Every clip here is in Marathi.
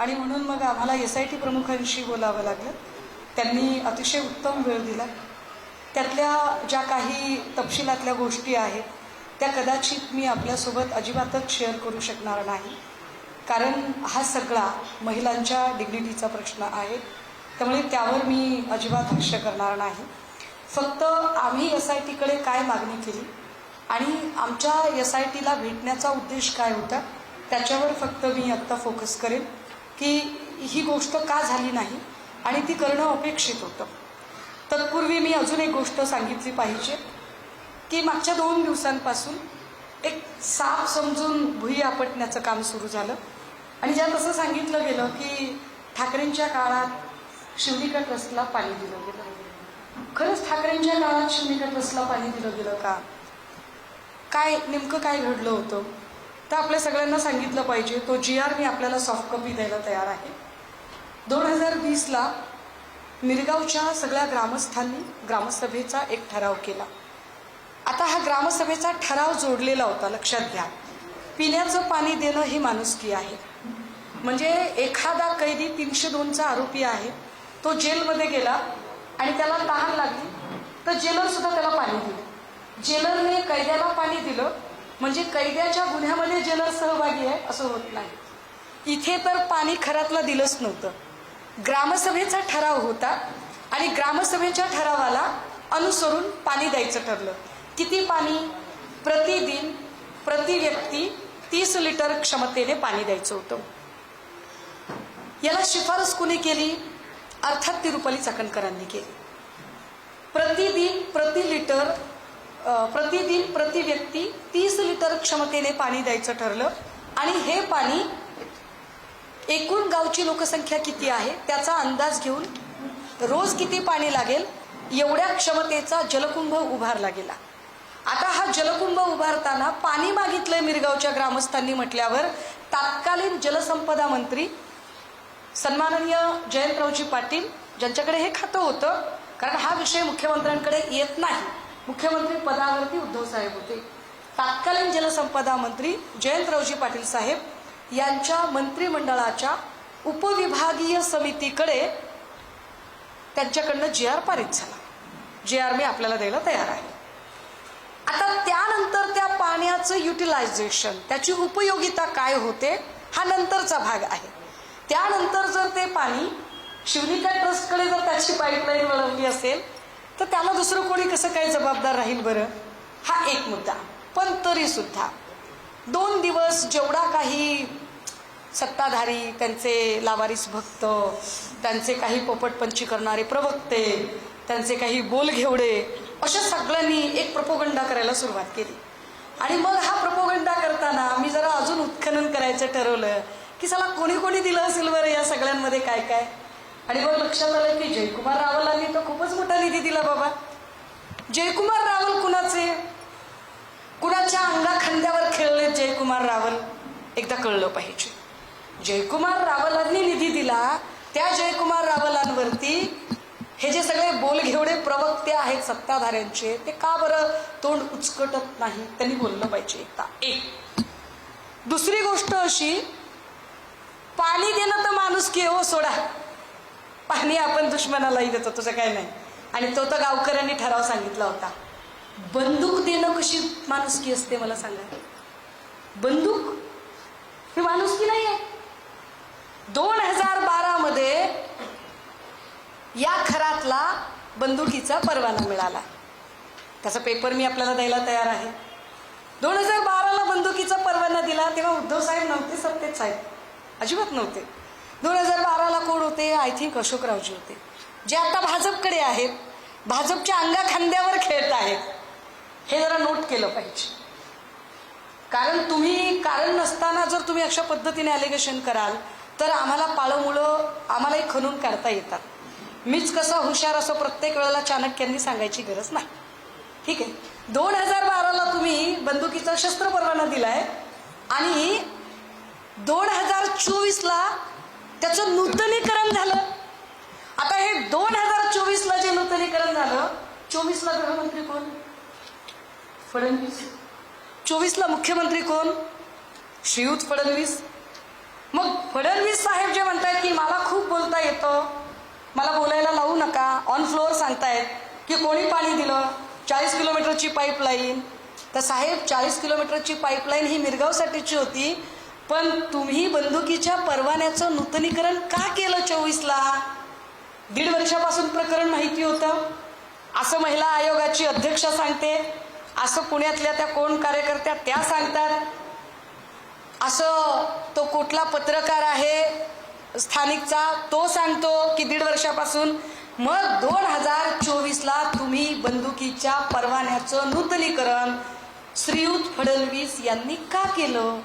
आणि म्हणून मग आम्हाला SIT प्रमुखांशी बोलावं लागलं. त्यांनी अतिशय उत्तम वेळ दिला. त्यातल्या ज्या काही तपशिलातल्या गोष्टी आहेत त्या कदाचित मी आपल्यासोबत अजिबातच शेअर करू शकणार नाही, कारण हा सगळा महिलांच्या डिग्निटीचा प्रश्न आहे. त्यामुळे त्यावर मी अजिबात भाष्य करणार नाही. फक्त आम्ही SITकडे काय मागणी केली आणि आमच्या SITला भेटण्याचा उद्देश काय होता त्याच्यावर फक्त मी आत्ता फोकस करेन की ही गोष्ट का झाली नाही आणि ती करणं अपेक्षित होतं. तत्पूर्वी मी अजून एक गोष्ट सांगितली पाहिजे की मागच्या 2 दिवसांपासून एक साप समजून भुई आपटण्याचं काम सुरू झालं आणि ज्यात असं सांगितलं गेलं की ठाकरेंच्या काळात शिवलिका ट्रस्टला पाणी दिलं गेलं. खरंच ठाकरेंच्या काळात शिवलिका ट्रस्टला पाणी दिलं गेलं का? काय नेमकं काय घडलं होतं तर आपल्या सगळ्यांना सांगितलं पाहिजे. तो GR मी आपल्याला सॉफ्ट कॉपी द्यायला तयार आहे. 2020ला मिरगावच्या सगळ्या ग्रामस्थांनी ग्रामसभेचा एक ठराव केला. आता हा ग्रामसभेचा ठराव जोडलेला होता, लक्षात घ्या. पिण्याचं पाणी देणं ही माणुसकी आहे. म्हणजे एखादा कैदी 302चा आरोपी आहे, तो जेलमध्ये गेला आणि त्याला तहान लागली तर जेलर सुद्धा त्याला पाणी दिलं. जेलरने कैद्याला पाणी दिलं म्हणजे कैद्याच्या गुन्ह्यामध्ये जेलर सहभागी आहे असं होत नाही. इथे तर पाणी खऱ्यातला दिलंच नव्हतं. ग्रामसभेचा ठराव होता आणि ग्रामसभेच्या ठरावाला अनुसरून पाणी द्यायचं ठरलं. किती पाणी? प्रतिदिन प्रति व्यक्ती 30 लिटर क्षमतेने पाणी द्यायचं होतं. याला शिफारस कुणी केली? अर्थात तिरुपती चाकणकरांनी केली. प्रतिदिन प्रति व्यक्ती 30 लिटर क्षमतेने पाणी द्यायचं ठरलं आणि हे पाणी एकूण गावची लोकसंख्या किती आहे त्याचा अंदाज घेऊन रोज किती पाणी लागेल एवढ्या क्षमतेचा जलकुंभ उभारला गेला. आता हा जलकुंभ उभारताना पाणी मागितलंय मिरगावच्या ग्रामस्थांनी म्हटल्यावर तत्कालीन जलसंपदा मंत्री सन्माननीय जयंतरावजी पाटील ज्यांच्याकडे हे खातं होतं, कारण हा विषय मुख्यमंत्र्यांकडे येत नाही, मुख्यमंत्री पदावरती उद्धव साहेब होते, तत्कालीन जलसंपदा मंत्री जयंतरावजी पाटील साहेब यांच्या मंत्रिमंडळाच्या उपविभागीय समितीकडे त्यांच्याकडनं GR पारित झाला. GR मी आपल्याला द्यायला तयार आहे. आता त्यानंतर त्या पाण्याचं युटिलायझेशन, त्याची उपयोगिता काय होते हा नंतरचा भाग आहे. त्यानंतर जर ते पाणी शिवलिका ट्रस्टकडे जर त्याची पाईपलाईन वळवली असेल तर त्याला दुसरं कोणी कसं काय जबाबदार राहील बरं? हा एक मुद्दा. पण तरी सुद्धा 2 दिवस जेवढा काही सत्ताधारी, त्यांचे लावारिस भक्त, त्यांचे काही पोपटपंची करणारे प्रवक्ते, त्यांचे काही बोलघेवडे, अशा सगळ्यांनी एक प्रोपोगंडा करायला सुरुवात केली. आणि मग हा प्रोपोगंडा करताना मी जरा अजून उत्खनन करायचं ठरवलं की चला कोणी कोणी दिलं असेल बरं या सगळ्यांमध्ये काय काय. आणि मग लक्षात आलं की जयकुमार रावलांनी तर खूपच मोठा निधी दिला बाबा. जयकुमार रावल कुणाचे? कुणाच्या अंगाखांद्यावर खेळले जयकुमार रावल? एकदा कळलं पाहिजे. जयकुमार रावलांनी निधी दिला, त्या जयकुमार रावलांवरती हे जे सगळे बोलघेवडे प्रवक्ते आहेत सत्ताधाऱ्यांचे, ते का बरं तोंड उचकटत नाही? त्यांनी बोललं पाहिजे एकदा. एक दुसरी गोष्ट अशी, पाणी देणं तर माणुसकी हो, सोडा. पाणी आपण दुश्मनालाही देतो, तुझं काय नाही. आणि तो तर गावकऱ्यांनी ठराव सांगितला होता. बंदूक देणं कशी माणुसकी असते मला सांगा? बंदूक ही माणुसकी नाही आहे. 2012 मध्ये या खरातला बंदुकीचा परवाना मिळाला. त्याचा पेपर मी आपल्याला द्यायला तयार आहे. 2012ला बंदुकीचा परवाना दिला तेव्हा उद्धव साहेब नव्हते सत्तेत, साहेब अजिबात नव्हते. 2012ला कोण होते? आय थिंक अशोकरावजी होते, जे आता भाजपकडे आहेत, भाजपच्या अंगाखांद्यावर खेळत आहेत. हे जरा नोट केलं पाहिजे. कारण तुम्ही कारण नसताना जर तुम्ही अशा पद्धतीने ॲलिगेशन कराल तर आम्हाला पाळमुळं आम्हालाही खणून काढता येतात. मीच कसा हुशार असं प्रत्येक वेळेला चाणक्यांनी सांगायची गरज नाही. ठीक आहे. 2012ला तुम्ही बंदुकीचा शस्त्र परवाना दिलाय आणि 2024ला त्याचं नूतनीकरण झालं. आता हे 2024ला जे नूतनीकरण झालं, 24ला गृहमंत्री कोण? फडणवीस. 24ला मुख्यमंत्री कोण? श्रीयुत फडणवीस. मग फडणवीस साहेब जे म्हणतायत की मला खूप बोलता येतं, मला बोलायला लावू नका, ऑन फ्लोअर सांगतायत की कोणी पाणी दिलं, 40 किलोमीटरची पाईपलाईन. तर साहेब 40 किलोमीटरची पाईपलाईन ही मिरगावसाठीची होती, पण तुम्ही बंदुकीच्या परवान्याचं नूतनीकरण का केलं 24ला? 1.5 वर्षापासून प्रकरण माहिती होतं असं महिला आयोगाची अध्यक्षा सांगते, असं पुण्यातल्या त्या कोण कार्यकर्त्या त्या सांगतात, असं तो कुठला पत्रकार आहे स्थानिकचा तो सांगतो की 1.5 वर्षापासून. मग 2024ला तुम्ही बंदुकीच्या परवान्याचं नूतनीकरण श्रीयुत फडणवीस यांनी का केलं?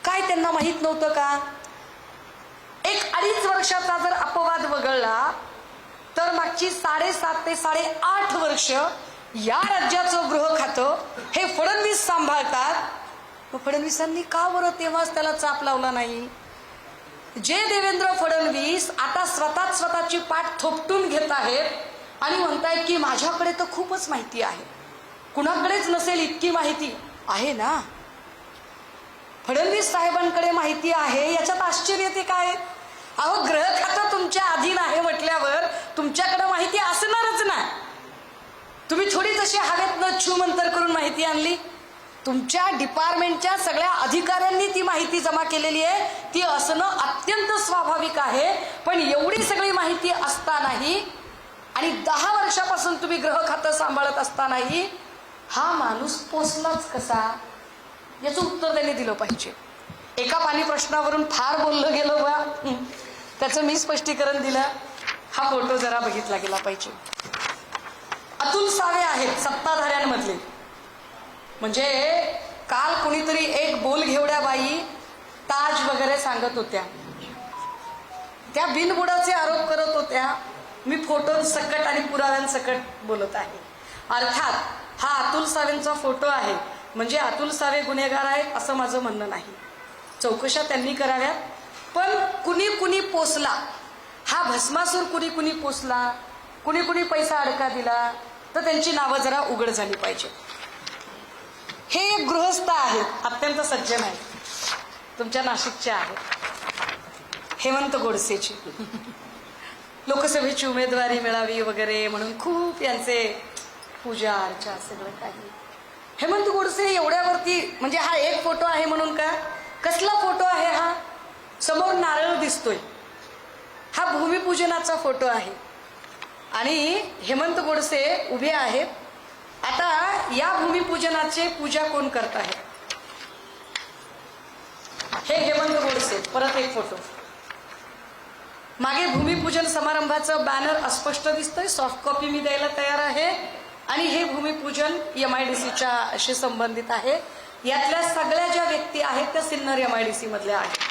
काय त्यांना माहित नव्हतं का? 1-2.5 वर्षाचा जर अपवाद वगळला तर मागची 7.5 ते 8.5 वर्ष या राज्याचं गृह खातं हे फडणवीस सांभाळतात. मग फडणवीसांनी का बरं तेव्हाच त्याला चाप लावला नाही? जे देवेंद्र फडणवीस आता स्वतःची पाठ थोपटून घेत आहेत आणि म्हणतायत की माझ्याकडे तर खूपच माहिती आहे, कुणाकडेच नसेल इतकी माहिती आहे ना. फडणवीस साहेबांकडे माहिती आहे याच्यात आश्चर्य ते काय? अहो, ग्रह खातं तुमच्या अधीन आहे म्हटल्यावर तुमच्याकडे माहिती असणारच ना. तुम्ही थोडी तशी हवेत न छूमंतर करून माहिती आणली. तुमच्या डिपार्टमेंटच्या सगळ्या अधिकाऱ्यांनी ती माहिती जमा केलेली आहे, ती असणं अत्यंत स्वाभाविक आहे. पण एवढी सगळी माहिती असतानाही आणि 10 वर्षापासून तुम्ही ग्रह खातं सांभाळत असतानाही हा माणूस पोचलाच कसा, याचं उत्तर त्यांनी दिलं पाहिजे. एका पाणी प्रश्नावरून फार बोललं गेलं बा, त्याचं मी स्पष्टीकरण दिलं. हा फोटो जरा बघितला गेला पाहिजे. अतुल सावे आहेत सत्ताधाऱ्यांमधले. म्हणजे काल कुणीतरी एक बोलघेवड्या बाई ताज वगैरे सांगत होत्या, त्या बिनबुडाचे आरोप करत होत्या. मी फोटोंसकट आणि पुराव्यांसकट बोलत आहे. अर्थात हा अतुल सावेंचा फोटो आहे म्हणजे अतुल सावे गुन्हेगार आहेत असं माझं म्हणणं नाही. चौकशा त्यांनी कराव्यात. पण कुणी पोचला, हा भस्मासूर कुणी पोचला, कुणी पैसा अडका दिला, तर त्यांची नावं जरा उघड झाली पाहिजे. हे एक गृहस्थ आहेत, अत्यंत सज्जन आहेत, तुमच्या नाशिकचे आहेत, हेमंत गोडसेची. लोकसभेची उमेदवारी मिळावी वगैरे म्हणून खूप यांचे पूजा अर्चा सगळं काही. हेमंत गोडसे एवढ्यावरती, म्हणजे हा एक फोटो आहे म्हणून का? कसला फोटो आहे हा? समोर नारळ दिसतोय, हा भूमिपूजनाचा फोटो आहे आणि हेमंत गोडसे उभे आहेत. आता या भूमिपूजनाचे पूजा कोण करत आहे? हे हेमंत गोडसे. परत एक फोटो. मागे भूमिपूजन समारंभाचं बॅनर अस्पष्ट दिसतंय, सॉफ्ट कॉपी मी द्यायला तयार आहे. आणि हे भूमिपूजन MIDCच्या शी संबंधित आहे. यातल्या सगळ्या ज्या व्यक्ती आहेत त्या सिन्नर MIDC मधल्या आहेत.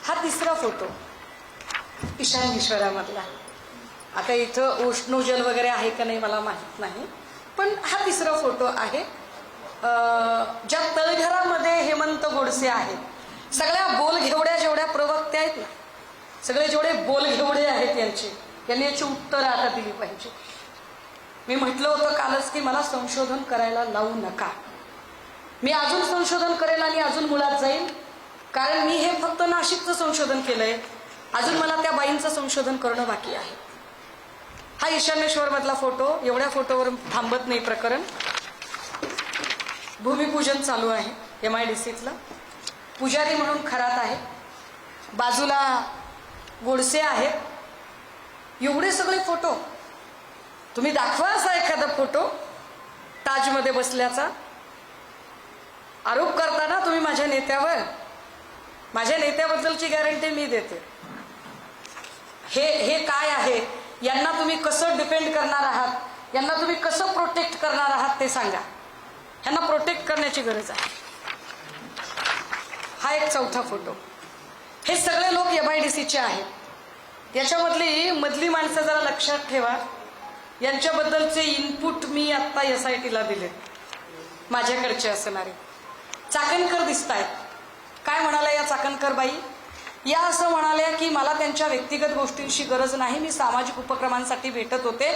हा तिसरा फोटो ईशान्येश्वरामधला. आता इथं उष्णोजल वगैरे आहे का नाही मला माहित नाही, पण हा तिसरा फोटो आहे. ज्या तळघरामध्ये हेमंत गोडसे आहेत, सगळ्या बोलघेवड्या जेवढ्या प्रवक्त्या आहेत ना, सगळे जेवढे बोलघेवडे आहेत यांनी याची उत्तरं आता दिली पाहिजे. मी म्हटलं होतं कालच की मला संशोधन करायला लावू नका. मी अजून संशोधन करेल आणि अजून मुळात जाईल, कारण मी हे फक्त नाशिकचं संशोधन केलंय, अजून मला त्या बाईंचं संशोधन करणं बाकी आहे. हा ईशान्येश्वर मधला फोटो. एवढ्या फोटोवर थांबत नाही प्रकरण. भूमिपूजन चालू आहे MIDCतलं. पुजारी म्हणून खरात आहे, बाजूला गोडसे आहेत. एवढे सगळे फोटो तुम्ही दाखवा असा एखादा फोटो ताजमध्ये बसल्याचा. आरोप करताना तुम्ही माझ्या नेत्यावर, माझ्या नेत्याबद्दलची गॅरंटी मी देते. हे काय आहे, यांना तुम्ही कसं डिफेंड करणार आहात, यांना तुम्ही कसं प्रोटेक्ट करणार आहात ते सांगा. यांना प्रोटेक्ट करण्याची गरज आहे. हा एक चौथा फोटो. हे सगळे लोक MIDCचे आहेत. याच्यामधली मधली माणसं जरा लक्षात ठेवा, यांच्याबद्दलचे इनपुट मी आत्ता SITला दिले, माझ्याकडचे असणारे. चाकणकर दिसत आहेत. काय म्हणाला या चाकणकर बाई? या असं म्हणाल्या की मला त्यांच्या व्यक्तिगत गोष्टींशी गरज नाही, मी सामाजिक उपक्रमांसाठी भेटत होते.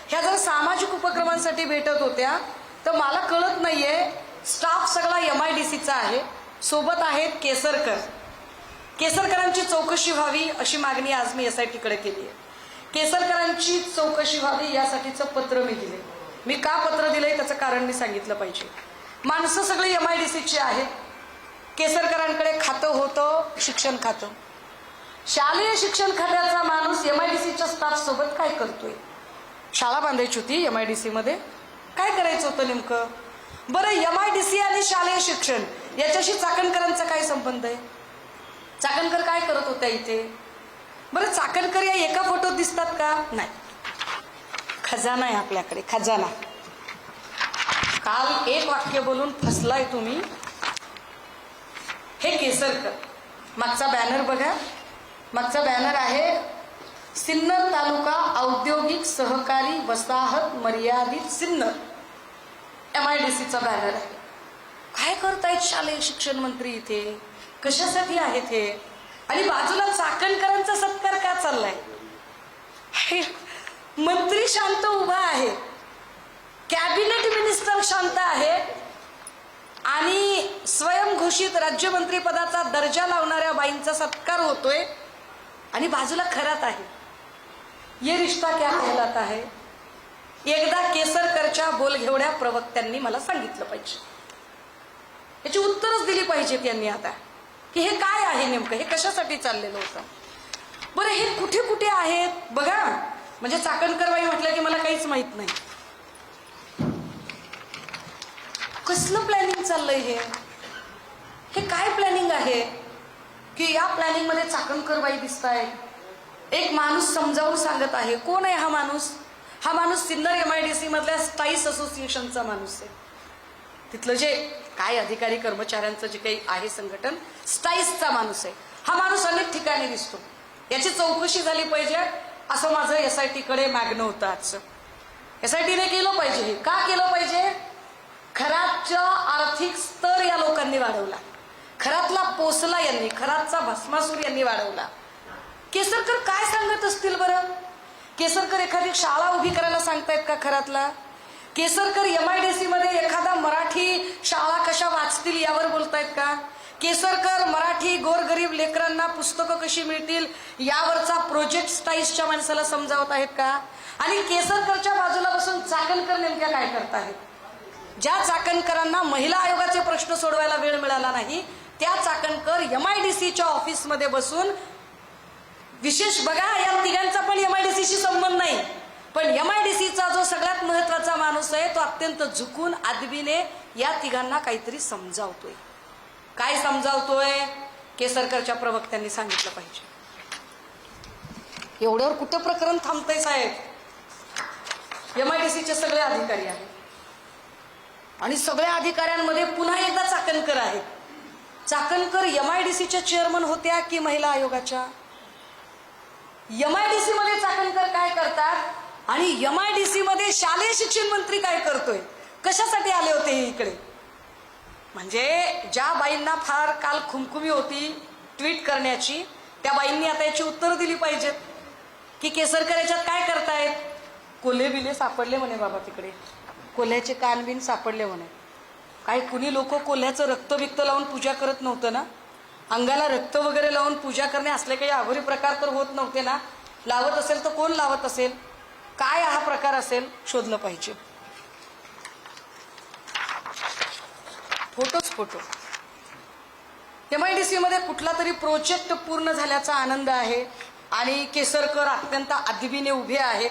ह्या जर सामाजिक उपक्रमांसाठी भेटत होत्या तर मला कळत नाहीये, स्टाफ सगळा MIDCचा आहे, सोबत आहेत केसरकर. केसरकरांची चौकशी व्हावी अशी मागणी आज मी SITकडे केली आहे. केसरकरांची चौकशी व्हावी यासाठीचं पत्र मी दिले. मी का पत्र दिलंय त्याचं कारण मी सांगितलं पाहिजे. माणसं सगळी MIDCची आहेत. केसरकरांकडे खातं होतं शिक्षण खातं. शालेय शिक्षण खात्याचा माणूस MIDCच्या स्टाफ सोबत काय करतोय? शाळा बांधायची होती MIDC मध्ये, काय करायचं होतं नेमकं? बरं, MIDC आणि शालेय शिक्षण याच्याशी चाकणकरांचा काय संबंध आहे? चाकणकर काय करत होत्या इथे? बरं, चाकणकर या एका फोटोत दिसतात का? नाही. खजाना आहे आपल्याकडे, खजाना. काल एक वाक्य बोलून फसलाय तुम्ही. हे केसरकर. मागचा बॅनर बघा. मागचा बॅनर आहे सिन्नर तालुका औद्योगिक सहकारी वसाहत मर्यादित सिन्नर, MIDCचा बॅनर आहे. काय करतायत शालेय शिक्षण मंत्री इथे? कशासाठी आहेत हे? आणि बाजूला चाकणकरांचा सत्कार का चाललाय? मंत्री शांत उभा आहे, कॅबिनेट मिनिस्टर शांत आहे आणि स्वयंघोषित राज्यमंत्री पदाचा दर्जा लावणाऱ्या बाईंचा सत्कार होतोय आणि बाजूला खरात आहे. ये रिश्ता क्या कहलाता है? एकदा केसरकरच्या बोलघेवड्या प्रवक्त्यांनी मला सांगितलं पाहिजे, याची उत्तरच दिली पाहिजेत यांनी आता, की हे काय आहे नेमकं, हे कशासाठी चाललेलं होतं. बरं, हे कुठे कुठे आहेत बघा. म्हणजे चाकणकरबाई म्हटलं की मला काहीच माहित नाही. कसलं प्लॅनिंग चाललंय हे? हे काय प्लॅनिंग आहे की या प्लॅनिंग मध्ये चाकणकरबाई दिसताय? एक माणूस समजावून सांगत आहे. कोण आहे हा माणूस? हा माणूस सिन्नर MIDC मधल्या स्टाईस असोसिएशनचा माणूस आहे. तिथलं जे काय अधिकारी कर्मचाऱ्यांचं जे काही आहे संघटन, स्टाईसचा माणूस आहे. हा माणूस अनेक ठिकाणी दिसतो. याची चौकशी झाली पाहिजे असं माझं SITकडे मागणं होतं आजचं. SITने केलं पाहिजे. हे का केलं पाहिजे? खरातचा आर्थिक स्तर या लोकांनी वाढवला, खरातला पोसला यांनी, खरातचा भस्मासूर यांनी वाढवला. केसरकर काय सांगत असतील बरं? केसरकर एखादी शाळा उभी करायला सांगतायत का खरातला? केसरकर MIDC मध्ये एखादा मराठी शाळा कशा वाचतील यावर बोलतायत का? केसरकर मराठी गोरगरीब लेकरांना पुस्तकं कशी मिळतील यावरचा प्रोजेक्ट स्टाईसच्या माणसाला समजावत आहेत का? आणि केसरकरच्या बाजूला बसून चाकणकर नेमक्या काय करत आहेत? ज्या चाकणकरांना महिला आयोगाचे प्रश्न सोडवायला वेळ मिळाला नाही, त्या चाकणकर MIDCच्या ऑफिसमध्ये बसून, विशेष बघा या तिघांचा पण MIDCशी संबंध नाही, पण MIDCचा जो सगळ्यात महत्वाचा माणूस आहे तो अत्यंत झुकून आदबीने या तिघांना काहीतरी समजावतोय. काय समजावतोय? केसरकरच्या प्रवक्त्यांनी सांगितलं पाहिजे. एवढ्यावर कुठं प्रकरण थांबतंय साहेब? MIDCचे सगळे अधिकारी आहेत आणि सगळ्या अधिकाऱ्यांमध्ये पुन्हा एकदा चाकणकर आहेत. चाकणकर MIDCच्या चेअरमन होत्या की महिला आयोगाच्या? MIDC मध्ये चाकणकर काय करतात आणि MIDC मध्ये शालेय शिक्षण मंत्री काय करतोय? कशासाठी आले होते हे इकडे? म्हणजे ज्या बाईंना फार काल खुमखुमी होती ट्विट करण्याची, त्या बाईंनी आता याची उत्तर दिली पाहिजेत की केसरकर याच्यात काय करतायत? कोल्हे बिले सापडले म्हणे बाबा तिकडे, कोल्ह्याचे कानबिन सापडले म्हणे. काही कुणी लोक कोल्ह्याचं रक्त बिक्त लावून पूजा करत नव्हतं ना? अंगाला रक्त वगैरे लावून पूजा करणे असले काही अघोरी प्रकार तर होत नव्हते ना? लावत असेल तर कोण लावत असेल? काय हा प्रकार असेल? शोधलं पाहिजे. फोटोच फोटो. MIDC मध्ये कुठला तरी प्रोजेक्ट पूर्ण झाल्याचा आनंद आहे आणि केसरकर अत्यंत आदबीने उभे आहेत,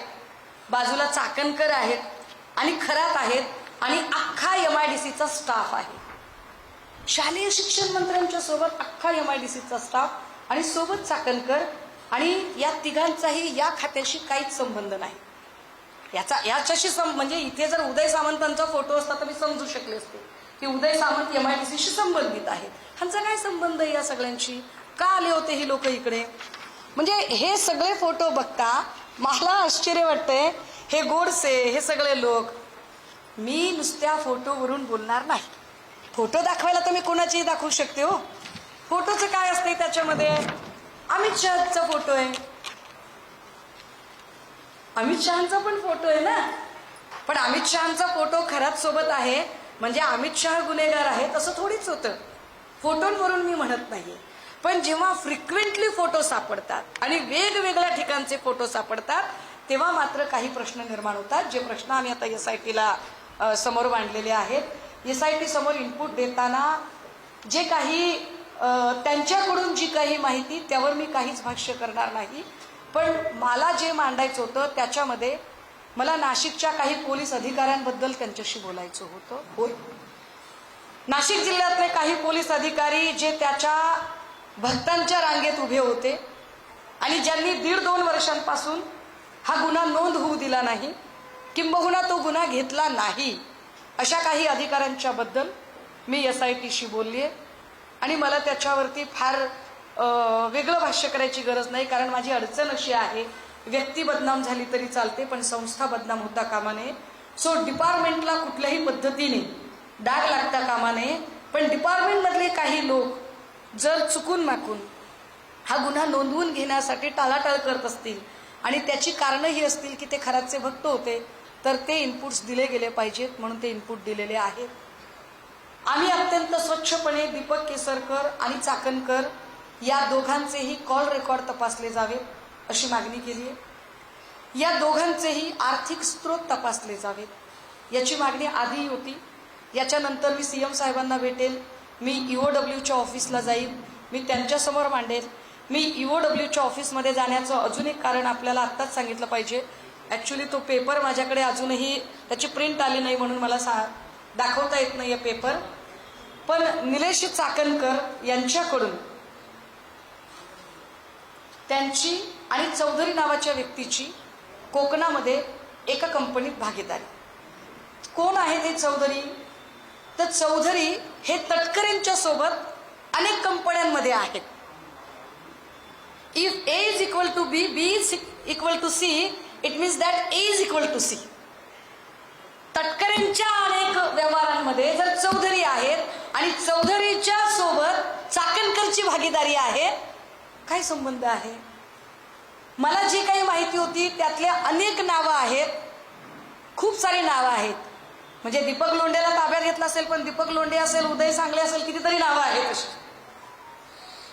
बाजूला चाकणकर आहेत आणि खरात आहेत आणि अख्खा MIDCचा स्टाफ आहे. शालेय शिक्षण मंत्र्यांच्या सोबत अख्खा MIDCचा स्टाफ आणि सोबत चाकणकर, आणि या तिघांचाही या खात्याशी काहीच संबंध नाही. याच्याशी म्हणजे इथे जर उदय सामंतांचा फोटो असता तर मी समजू शकले असते की उदय सामंत MIDCशी संबंधित आहेत. ह्यांचा काय संबंध आहे या सगळ्यांशी? का आले होते ही लोक इकडे? म्हणजे हे सगळे फोटो बघता मला आश्चर्य वाटतंय. हे गोडसे, हे सगळे लोक, मी नुसत्या फोटोवरून बोलणार नाही. फोटो दाखवायला तर मी कोणाचीही दाखवू शकते हो. फोटोचं काय असते त्याच्यामध्ये? अमित शहाचा फोटो आहे, अमित शहाचा पण फोटो आहे ना, पण अमित शहाचा फोटो खराच सोबत आहे म्हणजे अमित शहा गुन्हेगार आहेत असं थोडीच होतं. फोटोंवरून मी म्हणत नाहीये, पण जेव्हा फ्रिक्वेंटली फोटो सापडतात आणि वेगवेगळ्या ठिकाणचे फोटो सापडतात तेव्हा मात्र काही प्रश्न निर्माण होतात. जे प्रश्न आम्ही आता SITला समोर मांडलेले आहेत. SIT समोर इनपुट देताना जे काही त्यांच्याकडून जी काही माहिती त्यावर मी काहीच भाष्य करणार नाही, पण मला जे मांडायचं होतं त्याच्यामध्ये मला नाशिकच्या काही पोलीस अधिकाऱ्यांबद्दल त्यांच्याशी बोलायचं होतं. नाशिक जिल्ह्यातले काही पोलीस अधिकारी जे त्याच्या भक्तांच्या रांगेत उभे होते आणि ज्यांनी 1.5-2 वर्षांपासून हा गुन्हा नोंद होऊ दिला नाही, किंबहुना तो गुन्हा घेतला नाही, अशा काही अधिकाऱ्यांच्या बद्दल मी SITशी बोललीये. आणि मला त्याच्यावरती फार वेगळं भाष्य करायची गरज नाही, कारण माझी अडचण अशी आहे, व्यक्ती बदनाम झाली तरी चालते पण संस्था बदनाम होता कामा नये. सो डिपार्टमेंटला कुठल्याही पद्धतीने डाग लागता कामा नये, पण डिपार्टमेंटमधले काही लोक जर चुकून माकून हा गुन्हा नोंदवून घेण्यासाठी टाळाटाळ करत असतील आणि त्याची कारणं ही असतील की ते खराचे भक्त होते, तर ते इनपुट्स दिले गेले पाहिजेत, म्हणून ते इनपुट दिलेले आहेत. आम्ही अत्यंत स्वच्छपणे दीपक केसरकर आणि चाकणकर या दोघांचेही कॉल रेकॉर्ड तपासले जावेत अशी मागणी केली आहे. या दोघांचेही आर्थिक स्रोत तपासले जावेत याची मागणी आधी होती. याच्यानंतर मी CM साहेबांना भेटेल, मी EOWच्या ऑफिसला जाईल, मी त्यांच्यासमोर मांडेल. मी EOWच्या ऑफिसमध्ये जाण्याचं अजून एक कारण आपल्याला आत्ताच सांगितलं पाहिजे. ॲक्च्युली तो पेपर माझ्याकडे अजूनही त्याची प्रिंट आली नाही म्हणून मला दाखवता येत नाही पेपर, पण निलेश चाकणकर यांच्याकडून त्यांची आणि चौधरी नावाच्या व्यक्तीची कोकणामध्ये एका कंपनीत भागीदारी. कोण आहे ते चौधरी? तर चौधरी हे तटकरेंच्या सोबत अनेक कंपन्यांमध्ये आहेत. If A is equal to B, B is equal to C, it means that A is equal to C. तटकरेंच्या अनेक व्यवहारांमध्ये जर चौधरी आहेत आणि चौधरीच्या सोबत चाकणकरची भागीदारी आहे, काय संबंध आहे? मला जी काही माहिती होती त्यातले अनेक नावं आहेत, खूप सारी नावं आहेत. म्हणजे दीपक लोंढेला ताब्यात घेतलं असेल, पण दीपक लोंढे असेल, उदय सांगले असेल, कितीतरी नावं आहेत अशी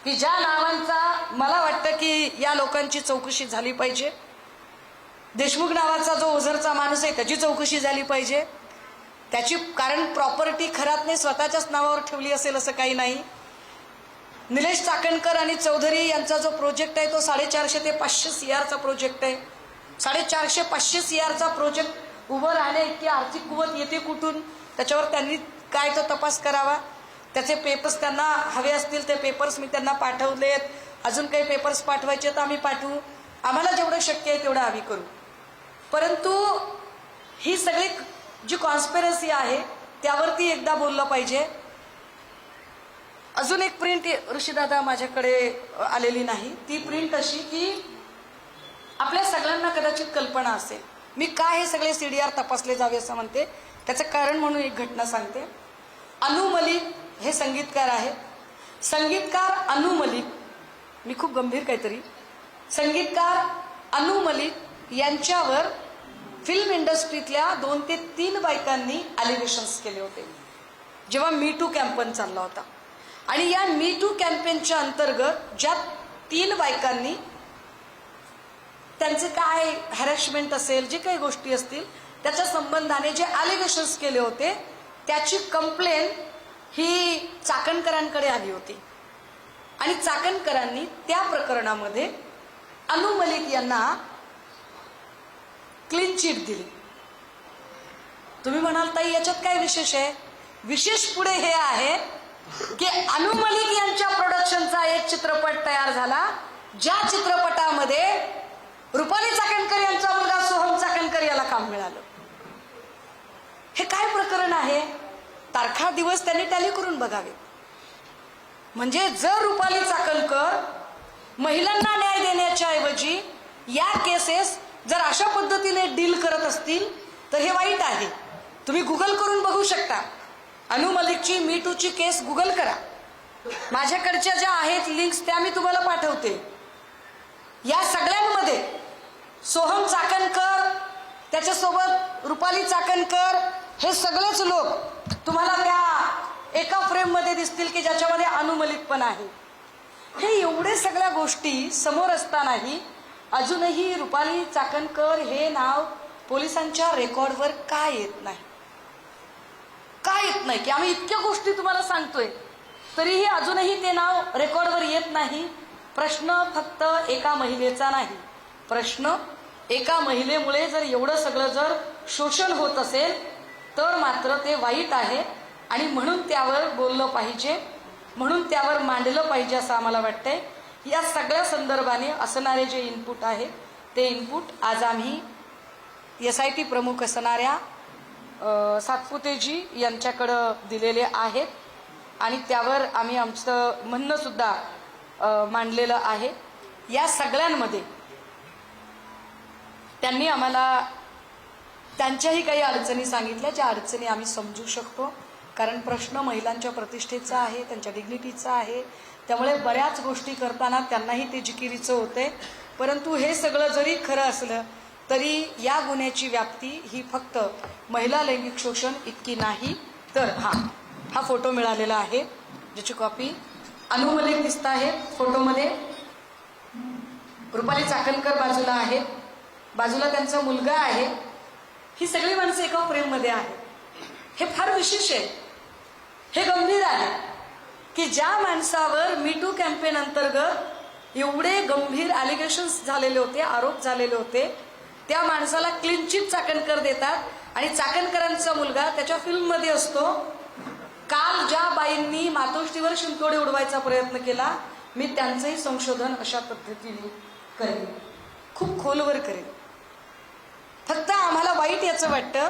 की ज्या नावांचा मला वाटतं की या लोकांची चौकशी झाली पाहिजे. देशमुख नावाचा जो ओझरचा माणूस आहे त्याची चौकशी झाली पाहिजे. त्याची कारण प्रॉपर्टी खरातने स्वतःच्याच नावावर ठेवली असेल असं काही नाही. निलेश चाकणकर आणि चौधरी यांचा जो प्रोजेक्ट आहे तो 450 ते 500 CRचा प्रोजेक्ट आहे. 450-500 CRचा प्रोजेक्ट उभं राहण्या इतकी आर्थिक कुवत येते कुठून? त्याच्यावर त्यांनी काय तो तपास करावा. त्याचे पेपर्स त्यांना हवे असतील ते पेपर्स मी त्यांना पाठवलेत. अजून काही पेपर्स पाठवायचे तर आम्ही पाठवू. आम्हाला जेवढं शक्य आहे तेवढं आम्ही करू. परंतु ही सगळी जी कॉन्स्पिरसी आहे त्यावरती एकदा बोललं पाहिजे. अजून एक प्रिंट ऋषीदादा माझ्याकडे आलेली नाही. ती प्रिंट अशी की आपल्या सगळ्यांना कदाचित कल्पना असेल मी का हे सगळे CDR तपासले जावे असं म्हणते. त्याचं कारण म्हणून एक घटना सांगते. अनु मलिक हे संगीतकार आहेत. संगीतकार अनु मलिक, मी खूप गंभीर काहीतरी, संगीतकार अनु मलिक यांच्यावर फिल्म इंडस्ट्रीतल्या 2 ते 3 बायकांनी अलिगेशन्स केले होते जेव्हा मी टू कॅम्पेन चालला होता. आणि या मी टू कॅम्पेनच्या अंतर्गत ज्या 3 बायकांनी त्यांचे काय हॅरेसमेंट असेल, जे काही गोष्टी असतील त्याच्या संबंधाने जे अलिगेशन्स केले होते त्याची कंप्लेन ही चाकणकरांकडे आली होती. आणि चाकणकरांनी त्या प्रकरणामध्ये अनु मलिक यांना क्लीन चिट दिली. तुम्ही म्हणाल ताई याच्यात काय विशेष आहे? विशेष पुढे हे आहे की अनु मलिक यांच्या प्रोडक्शनचा एक चित्रपट तयार झाला, ज्या चित्रपटामध्ये रुपाली चाकणकर यांचा मुलगा सोहम चाकणकर याला काम मिळालं. हे काय प्रकरण आहे? तारखा दिवस त्यांनी टॅली करून बघावे. म्हणजे जर रुपाली चाकणकर महिलांना न्याय देण्याच्या ऐवजी या केसेस जर अशा पद्धतीने डील करत असतील तर हे वाईट आहे. तुम्ही गुगल करून बघू शकता. अनु मलिकची मी टूची केस गुगल करा. माझ्याकडच्या ज्या आहेत लिंक्स त्या मी तुम्हाला पाठवते. या सगळ्यांमध्ये सोहम चाकणकर, त्याच्यासोबत रुपाली चाकणकर, हे सगळेच लोक तुम्हाला त्या एका फ्रेममध्ये दिसतील की ज्याच्यामध्ये अनु मलिक पण आहे. हे एवढे सगळ्या गोष्टी समोर असतानाही अजूनही रुपाली चाकणकर हे नाव पोलिसांच्या रेकॉर्डवर का येत नाही? का येत नाही? की आम्ही इतक्या गोष्टी तुम्हाला सांगतोय तरीही अजूनही ते नाव रेकॉर्डवर येत नाही. प्रश्न फक्त एका महिलेचा नाही. प्रश्न एका महिलेमुळे जर एवढं सगळं जर शोषण होत असेल तर मात्र ते वाईट आहे आणि म्हणून त्यावर बोललं पाहिजे, म्हणून त्यावर मांडलं पाहिजे असं आम्हाला वाटतंय. या सगळ्या संदर्भाने असणारे जे इनपुट आहे ते इनपुट आज आम्ही SIT प्रमुख असणाऱ्या सातपुतेजी यांच्याकडं दिलेले आहेत आणि त्यावर आम्ही आमचं म्हणणं सुद्धा मांडलेलं आहे. या सगळ्यांमध्ये त्यांनी आम्हाला त्यांच्याही काही अडचणी सांगितल्या, ज्या अडचणी आम्ही समजू शकतो. कारण प्रश्न महिलांच्या प्रतिष्ठेचा आहे, त्यांच्या डिग्निटीचा आहे. त्यामुळे बऱ्याच गोष्टी करताना त्यांनाही ते जिकिरीचं होते. परंतु हे सगळं जरी खरं असलं तरी या गुन्ह्याची व्याप्ती ही फक्त महिला लैंगिक शोषण इतकी नाही. तर हा फोटो मिळालेला आहे ज्याची कॉपी अनु मलिक दिसत आहे फोटोमध्ये. रुपाली चाकणकर बाजूला आहेत, बाजूला त्यांचा मुलगा आहे. ही सगळी माणसं एका फ्रेममध्ये आहेत. हे फार विशेष आहे, हे गंभीर आहे की ज्या माणसावर मीटू कॅम्पेन अंतर्गत एवढे गंभीर अलिगेशन्स झालेले होते, आरोप झालेले होते, त्या माणसाला क्लीन चिट चाकणकर देतात आणि चाकणकरांचा मुलगा त्याच्या फिल्ममध्ये असतो. काल ज्या बाईंनी मातोश्रीवर शिंतोडे उडवायचा प्रयत्न केला, मी त्यांचंही संशोधन अशा पद्धतीने करेन, खूप खोलवर करेन. फक्त आम्हाला वाईट याचं वाटतं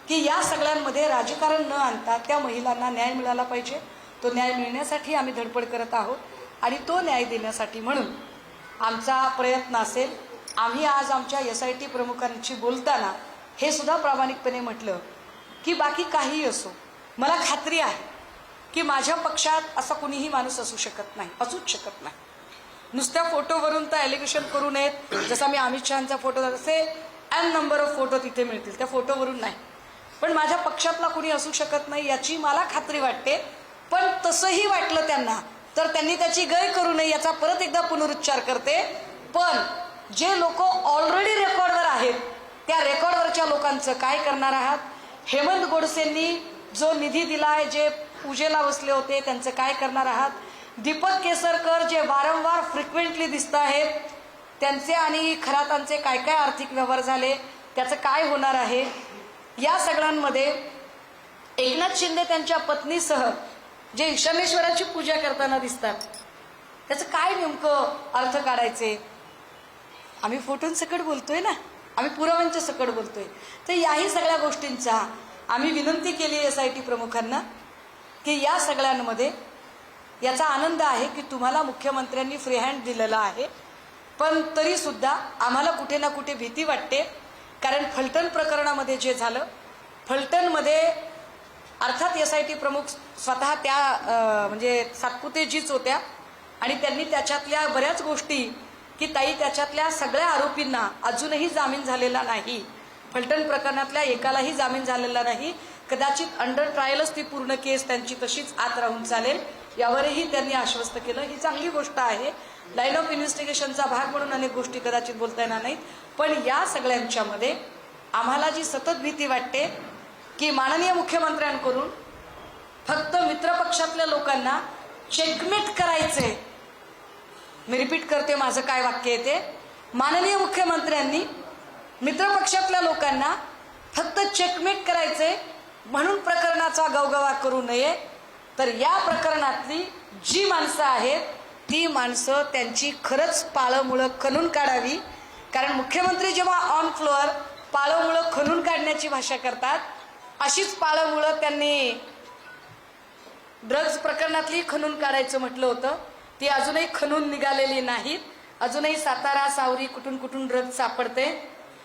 की या सगळ्यांमध्ये राजकारण न आणता त्या महिलांना न्याय मिळाला पाहिजे. तो न्याय मिळण्यासाठी आम्ही धडपड करत आहोत आणि तो न्याय देण्यासाठी म्हणून आमचा प्रयत्न असेल. आम्ही आज आमच्या SIT प्रमुखांशी बोलताना हे सुद्धा प्रामाणिकपणे म्हटलं की बाकी काहीही असो, मला खात्री आहे की माझ्या पक्षात असा कुणीही माणूस असू शकत नाही, असूच शकत नाही. नुसत्या फोटोवरून तर ॲलिगेशन करू नयेत. जसा मी अमित शहाचा फोटो असे n नंबर ऑफ फोटो तिथे मिळतील, त्या फोटोवरून नाही. पण माझ्या पक्षातला कुणी असू शकत नाही याची मला खात्री वाटते. पण तसंही वाटलं त्यांना तर त्यांनी त्याची गय करू नये याचा परत एकदा पुनरुच्चार करते. पण जे लोक ऑलरेडी रेकॉर्डवर आहेत त्या रेकॉर्डवरच्या लोकांचं काय करणार आहात? हेमंत गोडसेंनी जो निधी दिलाय, जे पूजेला बसले होते, त्यांचं काय करणार आहात? दीपक केसरकर जे वारंवार फ्रिक्वेंटली दिसत आहेत, त्यांचे आणि खरातांचे काय काय आर्थिक व्यवहार झाले, त्याचं काय होणार आहे? या सगळ्यांमध्ये एकनाथ शिंदे त्यांच्या पत्नीसह जे ईशानेश्वराची पूजा करताना दिसतात, त्याचं काय नेमकं अर्थ काढायचे? आम्ही फोटोंसकट बोलतोय ना, आम्ही पुराव्यांच्या सकट बोलतोय. तर याही सगळ्या गोष्टींचा आम्ही विनंती केली SIT प्रमुखांना की या सगळ्यांमध्ये याचा आनंद आहे की तुम्हाला मुख्यमंत्र्यांनी फ्री हँड दिलेला आहे. पण तरी सुद्धा आम्हाला कुठे ना कुठे भीती वाटते. कारण फलटण प्रकरणामध्ये जे झालं, फलटणमध्ये अर्थात SIT प्रमुख स्वतः त्या म्हणजे सातपुतेजीच होत्या आणि त्यांनी त्याच्यातल्या बऱ्याच गोष्टी की ताई त्याच्यातल्या सगळ्या आरोपींना अजूनही जामीन झालेला नाही, फलटण प्रकरणातल्या एकालाही जामीन झालेला नाही, कदाचित अंडर ट्रायलच ती पूर्ण केस त्यांची तशीच आत राहून चालेल, यावरही त्यांनी आश्वस्त केलं. ही चांगली गोष्ट आहे. लाईन ऑफ इन्व्हेस्टिगेशनचा भाग म्हणून अनेक गोष्टी कदाचित बोलता येणार नाहीत. पण या सगळ्यांच्यामध्ये आम्हाला जी सतत भीती वाटते की माननीय मुख्यमंत्र्यांकडून फक्त मित्रपक्षातल्या लोकांना चेकमेट करायचंय. मी रिपीट करते माझं काय वाक्य आहे ते. माननीय मुख्यमंत्र्यांनी मित्रपक्षातल्या लोकांना फक्त चेकमेट करायचंय म्हणून प्रकरणाचा गवगवा करू नये. तर या प्रकरणातली जी माणसं आहेत ती माणसं त्यांची खरंच पाळंमुळं खणून काढावी. कारण मुख्यमंत्री जेव्हा ऑन फ्लोअर पाळंमुळं खणून काढण्याची भाषा करतात, अशीच पाळंमुळं त्यांनी ड्रग्ज प्रकरणातली खणून काढायचं म्हटलं होतं. ती अजूनही खणून निघालेली नाहीत. अजूनही सातारा सावरी कुठून कुठून ड्रग्ज सापडते.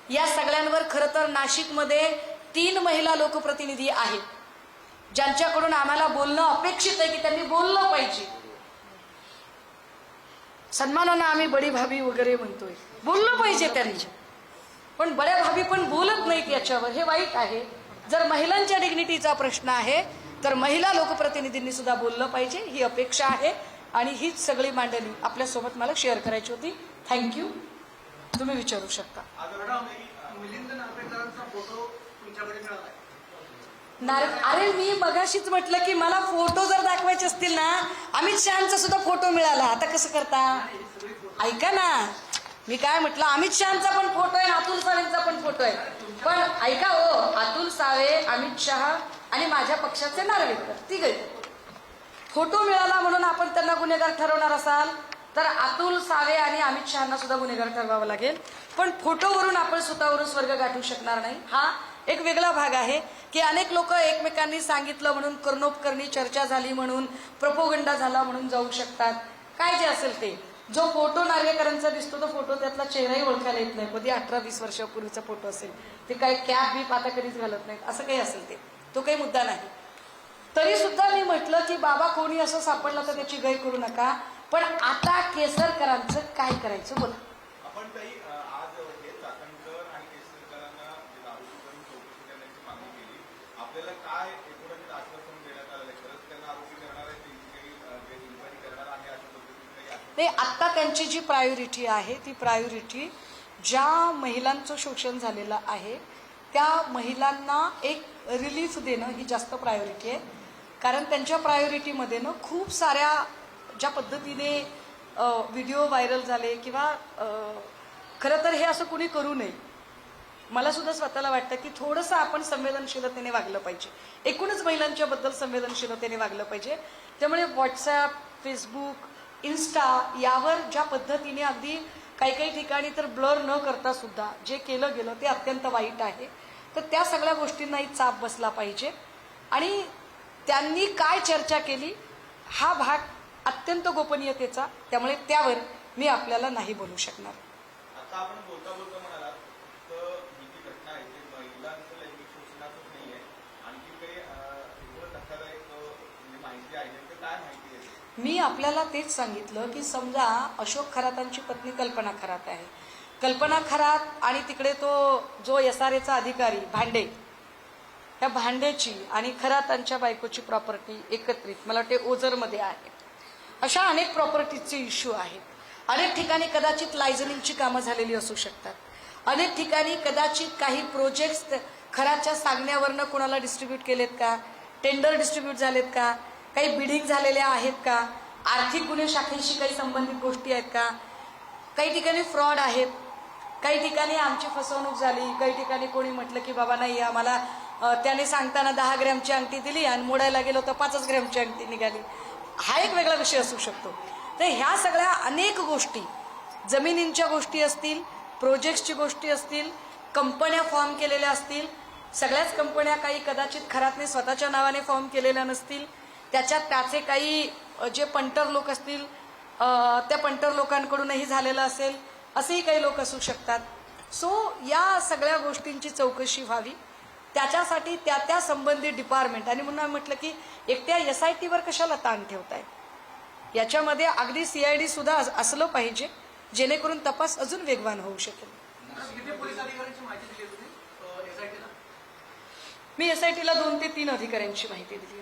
या सगळ्यांवर खरं तर नाशिकमध्ये 3 महिला लोकप्रतिनिधी आहेत ज्यांच्याकडून आम्हाला बोलणं अपेक्षित आहे की त्यांनी बोललं पाहिजे. सन्मानानं आम्ही बडी भाभी वगैरे म्हणतोय, बोललं पाहिजे त्यांनी, पण बड्या भाभी पण बोलत नाहीत याच्यावर, हे वाईट आहे. जर महिलांच्या डिग्निटीचा प्रश्न आहे तर महिला लोकप्रतिनिधींनी सुद्धा बोललं पाहिजे, ही अपेक्षा आहे. आणि हीच सगळी मांडणी आपल्यासोबत मला शेअर करायची होती. थँक्यू. तुम्ही विचारू शकता. अरे मी मगाशीच म्हटलं की मला फोटो जर दाखवायचे असतील ना, अमित शहाचा सुद्धा फोटो मिळाला. आता कसं करता? ऐका ना, मी काय म्हटलं, अमित शहाचा पण फोटो आहे, अतुल सावेंचा पण फोटो आहे. पण ऐका हो, अतुल सावे, अमित शहा आणि माझ्या पक्षाचे नार्वेकर तिघे फोटो मिळाला म्हणून आपण त्यांना गुन्हेगार ठरवणार असाल तर अतुल सावे आणि अमित शहाना सुद्धा गुन्हेगार ठरवावं लागेल. पण फोटोवरून आपण स्वतःवरून स्वर्ग गाठू शकणार नाही. हा एक वेगळा भाग आहे की अनेक लोक एकमेकांनी सांगितलं म्हणून, कर्णोपकरणी चर्चा झाली म्हणून, प्रोपोगंडा झाला म्हणून जाऊ शकतात. काय जे असेल ते, जो फोटो नार्वेकरांचा दिसतो तो फोटो, त्यातला चेहराही ओळखायला येत नाही. कधी 18-20 वर्षापूर्वीचा फोटो असेल, ते काही कॅप बीप आता कधीच घालत नाहीत, असं काही असेल ते, तो काही मुद्दा नाही. तरी सुद्धा मी म्हटलं की बाबा कोणी असं सापडलं तर त्याची गय करू नका. पण आता केसरकरांचं काय करायचं बोला. आपण काही आज हे चाकणकर आणि केसरकरांना दारूची चौकशी करण्याची मागणी केली. आपल्याला काय एकूणच आश्वासन देण्यात आलं? खरंच त्यांना आरोपी करणार आहे, त्यांची इन्क्वायरी करणार आहे अशा पद्धतीने काही? नाही, आता त्यांची जी प्रायोरिटी आहे ती प्रायोरिटी ज्या महिलांचं शोषण झालेलं आहे त्या महिलांना एक रिलीफ देणं ही जास्त प्रायोरिटी आहे. कारण त्यांच्या प्रायोरिटीमध्ये ना खूप साऱ्या ज्या पद्धतीने व्हिडिओ व्हायरल झाले किंवा खरं तर हे असं कुणी करू नये. मला सुद्धा स्वतःला वाटतं की थोडंसं आपण संवेदनशीलतेने वागलं पाहिजे, एकूणच महिलांच्याबद्दल संवेदनशीलतेने वागलं पाहिजे. त्यामुळे व्हॉट्सॲप, फेसबुक, इन्स्टा यावर ज्या पद्धतीने अगदी काही काही ठिकाणी तर ब्लर न करता सुद्धा जे केलं गेलं ते अत्यंत वाईट आहे. तर त्या सगळ्या गोष्टींनाही चाप बसला पाहिजे. आणि त्यांनी काय चर्चा केली हा भाग अत्यंत गोपनीयतेचा, त्यामुळे त्यावर मी आपल्याला नाही बोलू शकणार. आता आपण बोलता बोलता म्हणालात तर ही जी घटना आहे ती महिलांचं लैंगिक शोषणाचंच नाही आहे, आणखी काही धक्कादायक माहिती आहे तर काय माहिती आहे? मी आपल्याला तेच सांगितलं की समजा अशोक खरातांची पत्नी कल्पना खरात आहे. कल्पना खरात आणि तिकडे तो जो SRAचा अधिकारी भांडे, त्या भांडेची आणि खरातांच्या बायकोची प्रॉपर्टी एकत्रित मला वाटते ओझरमध्ये आहे. अशा अनेक प्रॉपर्टीचे इश्यू आहेत. अनेक ठिकाणी कदाचित लायझनिंगची कामं झालेली असू शकतात. अनेक ठिकाणी कदाचित काही प्रोजेक्ट्स खराच्या सांगण्यावरनं कोणाला डिस्ट्रीब्यूट केलेत का, टेंडर डिस्ट्रीब्यूट झालेत का, काही बिडिंग झालेल्या आहेत का, आर्थिक गुन्हे शाखेशी काही संबंधित गोष्टी आहेत का, काही ठिकाणी फ्रॉड आहेत, काही ठिकाणी आमची फसवणूक झाली, काही ठिकाणी कोणी म्हटलं की बाबा नाही आम्हाला त्याने सांगताना 10 ग्रॅमची अंगठी दिली आणि मोडायला गेलो तर 5 ग्रॅमची अंगठी निघाली. हा एक वेगळा विषय असू शकतो. तर ह्या सगळ्या अनेक गोष्टी, जमिनींच्या गोष्टी असतील, प्रोजेक्ट्सची गोष्टी असतील, कंपन्या फॉर्म केलेल्या असतील, सगळ्याच कंपन्या काही कदाचित खरातने स्वतःच्या नावाने फॉर्म केलेल्या नसतील, त्याच्यात त्याचे काही जे पंटर लोक असतील त्या पंटर लोकांकडूनही झालेलं असेल, असेही काही लोक असू शकतात. सो या सगळ्या गोष्टींची चौकशी व्हावी, त्याच्यासाठी त्या संबंधित डिपार्टमेंट, आणि म्हणून म्हटलं की एकट्या SITवर कशाला ताण ठेवताय, याच्यामध्ये अगदी CID सुद्धा असलं पाहिजे जेणेकरून तपास अजून वेगवान होऊ शकेल. मी SITला 2 ते 3 अधिकाऱ्यांची माहिती दिली.